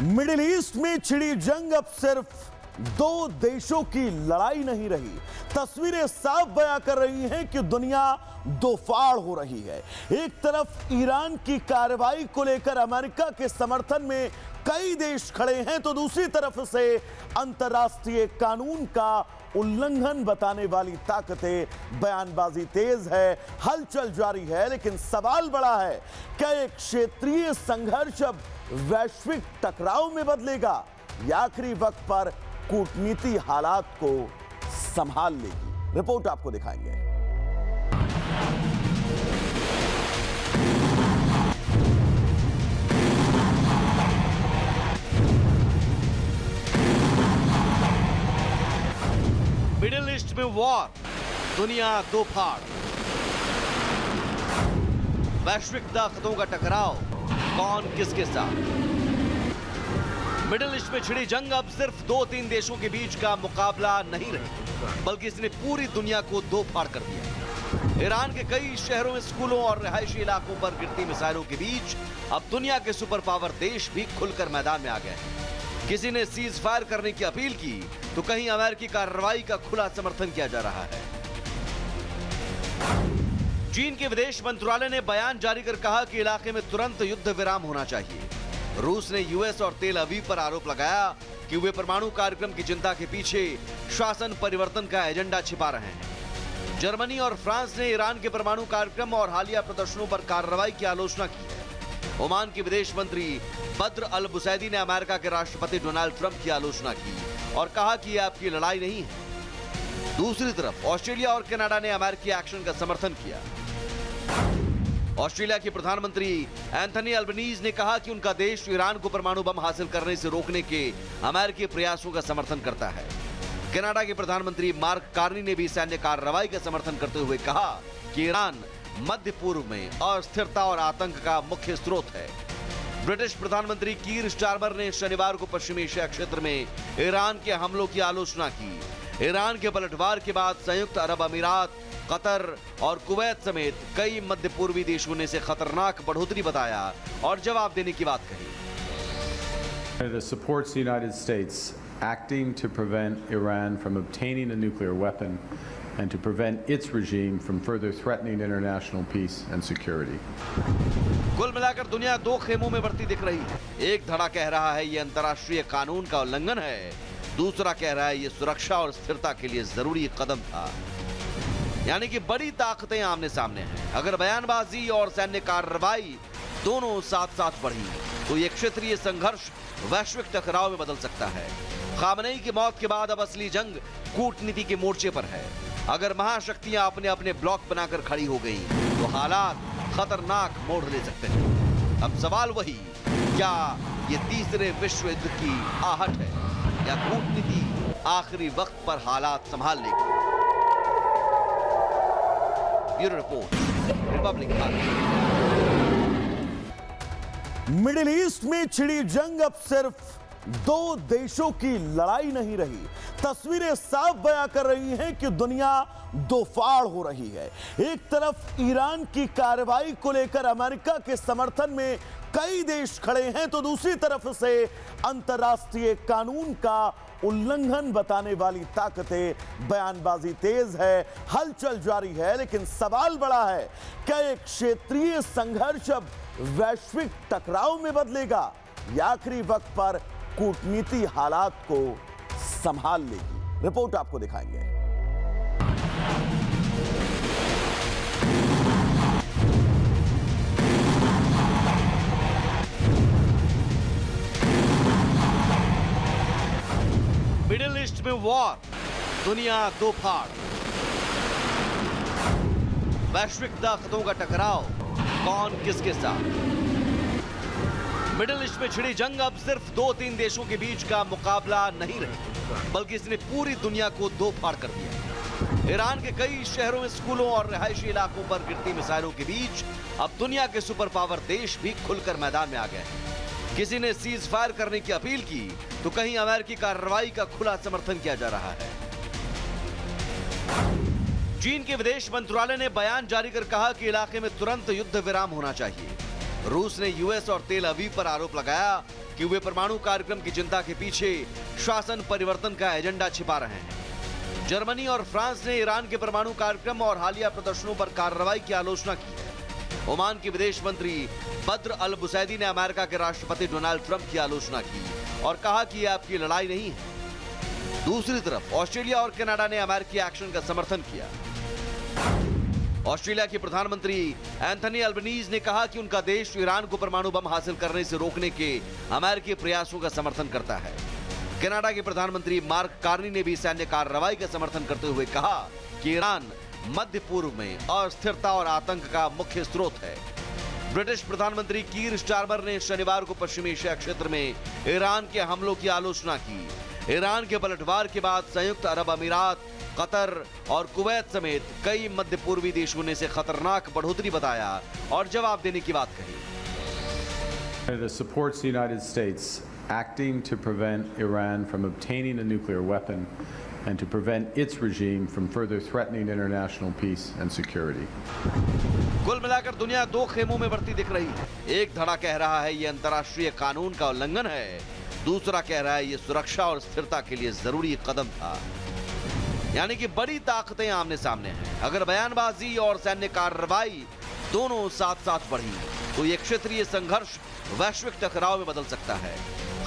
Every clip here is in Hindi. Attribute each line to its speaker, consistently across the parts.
Speaker 1: मिडिल ईस्ट में छिड़ी जंग अब सिर्फ दो देशों की लड़ाई नहीं रही। तस्वीरें साफ बयां कर रही हैं कि दुनिया दो फाड़ हो रही है। एक तरफ ईरान की कार्रवाई को लेकर अमेरिका के समर्थन में कई देश खड़े हैं, तो दूसरी तरफ से अंतर्राष्ट्रीय कानून का उल्लंघन बताने वाली ताकतें। बयानबाजी तेज है, हलचल जारी है, लेकिन सवाल बड़ा है, क्या एक क्षेत्रीय संघर्ष अब वैश्विक टकराव में बदलेगा या आखिरी वक्त पर कूटनीति हालात को संभाल लेगी? रिपोर्ट आपको दिखाएंगे।
Speaker 2: मिडिल ईस्ट में वॉर, दुनिया दो फाड़, वैश्विक ताकतों का टकराव, कौन किसके साथ? मिडिल ईस्ट में छिड़ी जंग अब सिर्फ 2-3 देशों के बीच का मुकाबला नहीं रही, बल्कि इसने पूरी दुनिया को दो फाड़ कर दिया। ईरान के कई शहरों में स्कूलों और रिहायशी इलाकों पर गिरती मिसाइलों के बीच अब दुनिया के सुपर पावर देश भी खुलकर मैदान में आ गए हैं। किसी ने सीज फायर करने की अपील की, तो कहीं अमेरिकी कार्रवाई का खुला समर्थन किया जा रहा है। चीन के विदेश मंत्रालय ने बयान जारी कर कहा कि इलाके में तुरंत युद्ध विराम होना चाहिए। रूस ने यूएस और तेल अवीव पर आरोप लगाया कि वे परमाणु कार्यक्रम की चिंता के पीछे शासन परिवर्तन का एजेंडा छिपा रहे हैं। जर्मनी और फ्रांस ने ईरान के परमाणु कार्यक्रम और हालिया प्रदर्शनों पर कार्रवाई की आलोचना की है। ओमान के विदेश मंत्री बद्र अल बुसैदी ने अमेरिका के राष्ट्रपति डोनाल्ड ट्रंप की आलोचना की और कहा कि यह आपकी लड़ाई नहीं है। दूसरी तरफ ऑस्ट्रेलिया और कनाडा ने अमेरिकी एक्शन का समर्थन किया। ऑस्ट्रेलिया के प्रधानमंत्री एंथनी अल्बनीज ने कहा कि उनका देश ईरान को परमाणु बम हासिल करने से रोकने के अमेरिकी प्रयासों का समर्थन करता है। कनाडा के प्रधानमंत्री मार्क कार्नी ने भी सैन्य कार्रवाई का समर्थन करते हुए कहा कि ईरान मध्य पूर्व में अस्थिरता और आतंक का मुख्य स्रोत है। ब्रिटिश प्रधानमंत्री कीर स्टारमर ने शनिवार को पश्चिमी एशिया क्षेत्र में ईरान के हमलों की आलोचना की। ईरान के पलटवार के बाद संयुक्त अरब अमीरात, कतर और कुवैत समेत कई मध्य पूर्वी देशों ने इसे खतरनाक बढ़ोतरी बताया और जवाब देने की बात कही।
Speaker 3: Canada supports the United States acting to prevent Iran from obtaining a nuclear weapon and to prevent its regime from further threatening international peace and security.
Speaker 2: कुल मिलाकर दुनिया दो खेमों में बढ़ती दिख रही है। एक धड़ा कह रहा है ये अंतर्राष्ट्रीय कानून का उल्लंघन है, दूसरा कह रहा है ये सुरक्षा और स्थिरता के लिए जरूरी कदम था। यानी कि बड़ी ताकतें आमने सामने हैं। अगर बयानबाजी और सैन्य कार्रवाई दोनों साथ साथ बढ़ी तो ये क्षेत्रीय संघर्ष वैश्विक टकराव में बदल सकता है। खामनेई की मौत के बाद अब असली जंग कूटनीति के मोर्चे पर है। अगर महाशक्तियां अपने अपने ब्लॉक बनाकर खड़ी हो गई तो हालात खतरनाक मोड़ ले सकते हैं। अब सवाल वही, क्या ये तीसरे विश्व युद्ध की आहट है या कूटनीति आखिरी वक्त पर हालात संभाल लेगी? Bureau report, Republic
Speaker 1: middle east में छिड़ी जंग अब सिर्फ दो देशों की लड़ाई नहीं रही। तस्वीरें साफ बयां कर रही हैं कि दुनिया दो फाड़ हो रही है। एक तरफ ईरान की कार्रवाई को लेकर अमेरिका के समर्थन में कई देश खड़े हैं, तो दूसरी तरफ से अंतर्राष्ट्रीय कानून का उल्लंघन बताने वाली ताकतें। बयानबाजी तेज है, हलचल जारी है, लेकिन सवाल बड़ा है, क्या एक क्षेत्रीय संघर्ष अब वैश्विक टकराव में बदलेगा या आखिरी वक्त पर कूटनीति हालात को संभाल लेगी? रिपोर्ट आपको दिखाएंगे।
Speaker 2: मिडिल ईस्ट में वॉर, दुनिया दो फाड़, वैश्विक ताकतों का टकराव, कौन किसके साथ? मिडिल ईस्ट में छिड़ी जंग अब सिर्फ 2-3 देशों के बीच का मुकाबला नहीं रही, बल्कि इसने पूरी दुनिया को दो फाड़ कर दिया। ईरान के कई शहरों में स्कूलों और रिहायशी इलाकों पर गिरती मिसाइलों के बीच अब दुनिया के सुपर पावर देश भी खुलकर मैदान में आ गए हैं। किसी ने सीज फायर करने की अपील की, तो कहीं अमेरिकी कार्रवाई का खुला समर्थन किया जा रहा है। चीन के विदेश मंत्रालय ने बयान जारी कर कहा कि इलाके में तुरंत युद्ध विराम होना चाहिए। रूस ने यूएस और तेल अवीव पर आरोप लगाया कि वे परमाणु कार्यक्रम की चिंता के पीछे शासन परिवर्तन का एजेंडा छिपा रहे हैं। जर्मनी और फ्रांस ने ईरान के परमाणु कार्यक्रम और हालिया प्रदर्शनों पर कार्रवाई की आलोचना की है। ओमान के विदेश मंत्री बद्र अल बुसैदी ने अमेरिका के राष्ट्रपति डोनाल्ड ट्रंप की आलोचना की और कहा कि यह आपकी लड़ाई नहीं है। दूसरी तरफ ऑस्ट्रेलिया और कनाडा ने अमेरिकी एक्शन का समर्थन किया। ऑस्ट्रेलिया के प्रधानमंत्री एंथनी अल्बनीज ने कहा कि उनका देश ईरान को परमाणु बम हासिल करने से रोकने के अमेरिकी प्रयासों का समर्थन करता है। कनाडा के प्रधानमंत्री मार्क कार्नी ने भी सैन्य कार्रवाई का समर्थन करते हुए कहा कि ईरान मध्य पूर्व में अस्थिरता और आतंक का मुख्य स्रोत है। ब्रिटिश प्रधानमंत्री कीर स्टारमर ने शनिवार को पश्चिमी एशिया क्षेत्र में ईरान के हमलों की आलोचना की। ईरान के पलटवार के बाद संयुक्त अरब अमीरात, कतर और कुवैत समेत कई मध्य पूर्वी देशों ने इसे खतरनाक बढ़ोतरी बताया और जवाब देने की बात कही।
Speaker 3: Canada supports the United States acting to prevent Iran from obtaining a nuclear weapon and to prevent its regime from further threatening international peace and security.
Speaker 2: कुल मिलाकर दुनिया दो खेमों में बढ़ती दिख रही है। एक धड़ा कह रहा है ये अंतर्राष्ट्रीय कानून का उल्लंघन है, दूसरा कह रहा है ये सुरक्षा और स्थिरता के लिए जरूरी कदम था। यानी कि बड़ी ताकतें आमने सामने हैं। अगर बयानबाजी और सैन्य कार्रवाई दोनों साथ साथ बढ़ी तो ये क्षेत्रीय संघर्ष वैश्विक टकराव में बदल सकता है।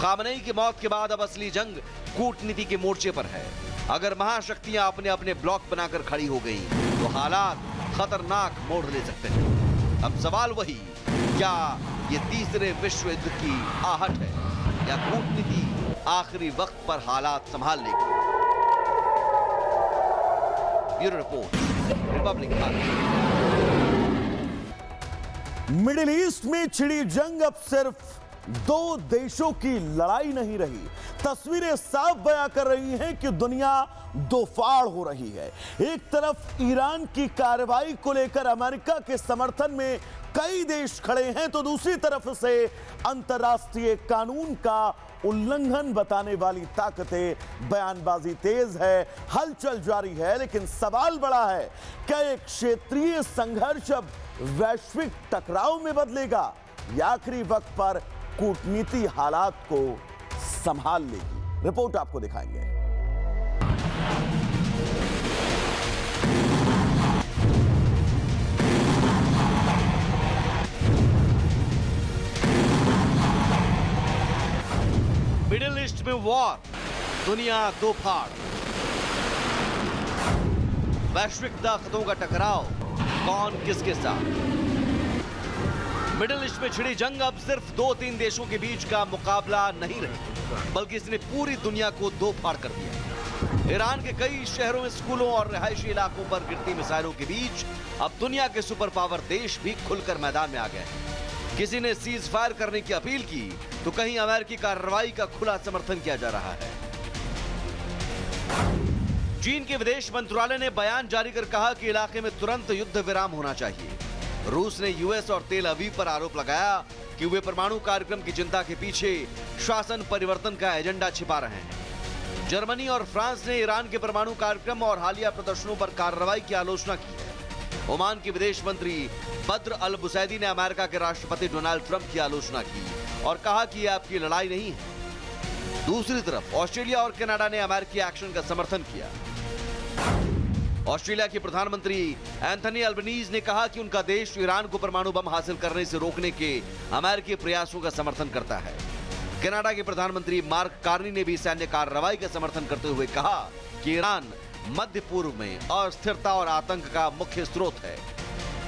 Speaker 2: खामनेई की मौत के बाद अब असली जंग कूटनीति के मोर्चे पर है। अगर महाशक्तियां अपने अपने ब्लॉक बनाकर खड़ी हो गई तो हालात खतरनाक मोड़ ले सकते हैं। अब सवाल वही, क्या ये तीसरे विश्व युद्ध की आहट है या कूटनीति आखिरी वक्त पर हालात संभाल लेगी? Bureau report, Republic
Speaker 1: middle east में छिड़ी जंग अब सिर्फ दो देशों की लड़ाई नहीं रही, तस्वीरें साफ बयां कर रही हैं कि दुनिया दो फाड़ हो रही है। एक तरफ ईरान की कार्रवाई को लेकर अमेरिका के समर्थन में कई देश खड़े हैं तो दूसरी तरफ से अंतर्राष्ट्रीय कानून का उल्लंघन बताने वाली ताकतें, बयानबाजी तेज है, हलचल जारी है। लेकिन सवाल बड़ा है, क्या एक क्षेत्रीय संघर्ष अब वैश्विक टकराव में बदलेगा या आखिरी वक्त पर कूटनीति हालात को संभाल लेगी? रिपोर्ट आपको दिखाएंगे।
Speaker 2: मिडिल ईस्ट में वॉर, दुनिया दो फाड़, वैश्विक ताकतों का टकराव, कौन किसके साथ? मिडिल ईस्ट में छिड़ी जंग अब सिर्फ 2-3 देशों के बीच का मुकाबला नहीं रही, बल्कि इसने पूरी दुनिया को दो फाड़ कर दिया। ईरान के कई शहरों में स्कूलों और रिहायशी इलाकों पर गिरती मिसाइलों के बीच अब दुनिया के सुपर पावर देश भी खुलकर मैदान में आ गए हैं। किसी ने सीज फायर करने की अपील की तो कहीं अमेरिकी कार्रवाई का खुला समर्थन किया जा रहा है। चीन के विदेश मंत्रालय ने बयान जारी कर कहा कि इलाके में तुरंत युद्ध विराम होना चाहिए। रूस ने यूएस और तेल अवीव पर आरोप लगाया कि वे परमाणु कार्यक्रम की चिंता के पीछे शासन परिवर्तन का एजेंडा छिपा रहे हैं। जर्मनी और फ्रांस ने ईरान के परमाणु कार्यक्रम और हालिया प्रदर्शनों पर कार्रवाई की आलोचना की है। ओमान के विदेश मंत्री बद्र अल बुसैदी ने अमेरिका के राष्ट्रपति डोनाल्ड ट्रंप की आलोचना की और कहा कि यह आपकी लड़ाई नहीं है। दूसरी तरफ ऑस्ट्रेलिया और कनाडा ने अमेरिकी एक्शन का समर्थन किया। ऑस्ट्रेलिया के प्रधानमंत्री एंथनी अल्बनीज ने कहा कि उनका देश ईरान को परमाणु बम हासिल करने से रोकने के अमेरिकी प्रयासों का समर्थन करता है। कनाडा के प्रधानमंत्री मार्क कार्नी ने भी सैन्य कार्रवाई का समर्थन करते हुए कहा कि ईरान मध्य पूर्व में अस्थिरता और आतंक का मुख्य स्रोत है।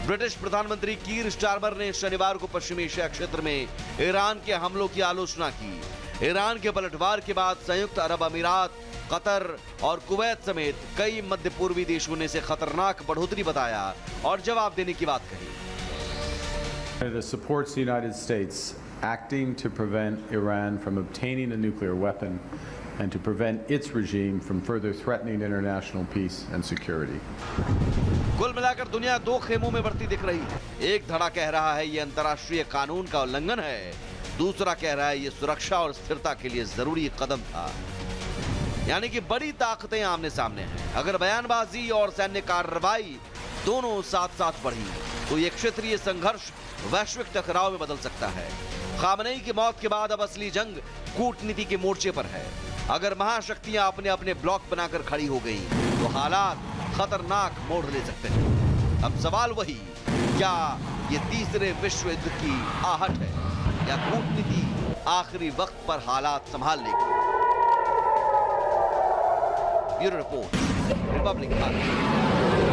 Speaker 2: ब्रिटिश प्रधानमंत्री कीर स्टारमर ने शनिवार को पश्चिमी एशिया क्षेत्र में ईरान के हमलों की आलोचना की। ईरान के पलटवार के बाद संयुक्त अरब अमीरात, कतर और कुवैत समेत कई मध्य पूर्वी देशों ने इसे खतरनाक बढ़ोतरी बताया और जवाब देने की बात कही।
Speaker 3: Canada supports the United States acting to prevent Iran from obtaining a nuclear weapon and to prevent its regime from further threatening international peace and security.
Speaker 2: कुल मिलाकर दुनिया दो खेमों में बढ़ती दिख रही है। एक धड़ा कह रहा है ये अंतर्राष्ट्रीय कानून का उल्लंघन है, दूसरा कह रहा है ये सुरक्षा और स्थिरता के लिए जरूरी कदम था। यानी कि बड़ी ताकतें आमने सामने हैं। अगर बयानबाजी और सैन्य कार्रवाई दोनों साथ साथ बढ़ी तो ये क्षेत्रीय संघर्ष वैश्विक टकराव में बदल सकता है। खामनेई की मौत के बाद अब असली जंग कूटनीति के मोर्चे पर है। अगर महाशक्तियां अपने अपने ब्लॉक बनाकर खड़ी हो गई तो हालात खतरनाक मोड़ ले सकते हैं। अब सवाल वही, क्या ये तीसरे विश्व युद्ध की आहट है या कूटनीति आखिरी वक्त पर हालात संभाल लेगी? Bureau report, Republic Bharat.